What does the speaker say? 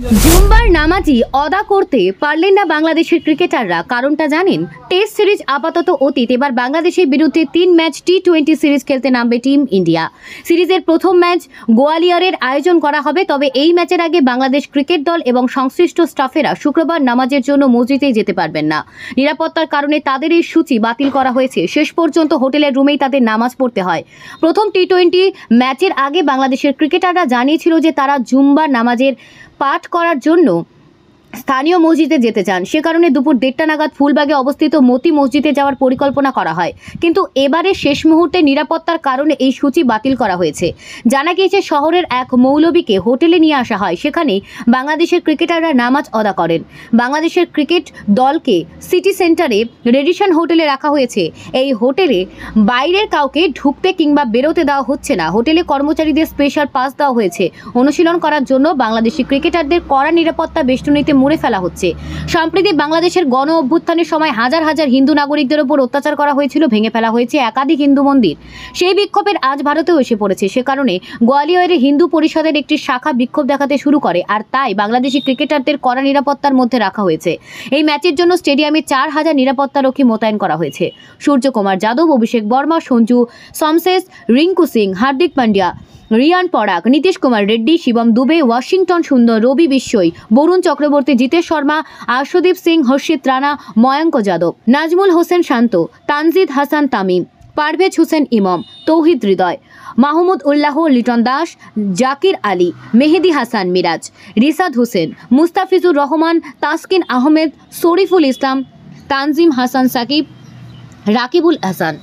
জুম্বার নামাজি অদা করতে পারলেন না বাংলাদেশের ক্রিকেটাররা। কারণটা জানেন? টেস্ট সিরিজ আপাতত অতীত। এবার বাংলাদেশের বিরুদ্ধে 3 ম্যাচ টি-20 সিরিজ খেলতে নামবে টিম ইন্ডিয়া। সিরিজের প্রথম ম্যাচ গোয়ালিয়রের আয়োজন করা হবে। তবে এই ম্যাচের আগে বাংলাদেশ ক্রিকেট দল এবং সংশ্লিষ্ট স্টাফেরা শুক্রবার নামাজের জন্য মসজিদে যেতে পারবেন না। নিরাপত্তার কারণে তাদের এই সূচি বাতিল করা হয়েছে। শেষ পর্যন্ত হোটেলের রুমেই তাদের নামাজ পড়তে হয়। প্রথম টি-20 ম্যাচের আগে বাংলাদেশের ক্রিকেটাররা জানিয়েছিল যে তারা জুম্বার নামাজের পাঠ করার জন্য স্থানীয় মসজিদে যেতে চান। সে কারণে দুপুর 1:30টা নাগাদ ফুলবাগে অবস্থিত মতি মসজিদে যাওয়ার পরিকল্পনা করা হয়। কিন্তু এবারে শেষ মুহূর্তে নিরাপত্তার কারণে এই সূচি বাতিল করা হয়েছে। জানা গিয়েছে শহরের এক মৌলবীকে হোটেলে নিয়ে আসা হয়। সেখানে বাংলাদেশের ক্রিকেটাররা নামাজ আদা করেন। বাংলাদেশের ক্রিকেট দলকে সিটি সেন্টারে রেডিসন হোটেলে রাখা হয়েছে। এই হোটেলে বাইরের কাউকে ঢুকতে কিংবা বেরোতে দেওয়া হচ্ছে না। হোটেলে কর্মচারীদের স্পেশাল পাস দেওয়া হয়েছে। অনুশীলন করার জন্য বাংলাদেশি ক্রিকেটারদের কড়া নিরাপত্তা বেষ্টনীতে মুড়ে ফেলা হচ্ছে। সম্প্রতি বাংলাদেশের গণ অভ্যুত্থানের সময় হাজার হাজার হিন্দু নাগরিকদের উপর অত্যাচার করা হয়েছিল, ভেঙে ফেলা হয়েছে একাধিক হিন্দু মন্দির। সেই বিক্ষোভের আজ ভারতেও এসে পড়েছে। সে কারণে গোয়ালিয়রে হিন্দু পরিষদের একটি শাখা বিক্ষোভ দেখাতে শুরু করে। আর তাই বাংলাদেশি ক্রিকেটারদের কড়া নিরাপত্তার মধ্যে রাখা হয়েছে। এই ম্যাচের জন্য স্টেডিয়ামে 4000 নিরাপত্তারক্ষী মোতায়েন করা হয়েছে। সূর্যকুমার যাদব, অভিষেক বর্মা, সঞ্জু সমসেস, রিঙ্কু সিং, হার্দিক পান্ডিয়া, রিয়ান পরাগ, নীতিশ কুমার রেড্ডি, শিবম দুবে, ওয়াশিংটন সুন্দর, রবি বিশ্বই, বরুণ চক্রবর্তী, জিতেশ শর্মা, আশুদীপ সিং, হর্ষিত রানা, ময়ঙ্ক যাদব, নাজমুল হোসেন শান্ত, তানজিদ হাসান তামিম, পারভেজ হোসেন ইমম, তৌহিদ হৃদয়, মাহমুদ উল্লাহ, লিটন দাস, জাকির আলী, মেহেদি হাসান মিরাজ, রিসাদ হোসেন, মুস্তাফিজুর রহমান, তাসকিন আহমেদ, শরীফুল ইসলাম, তানজিম হাসান সাকিব, রাকিবুল হাসান।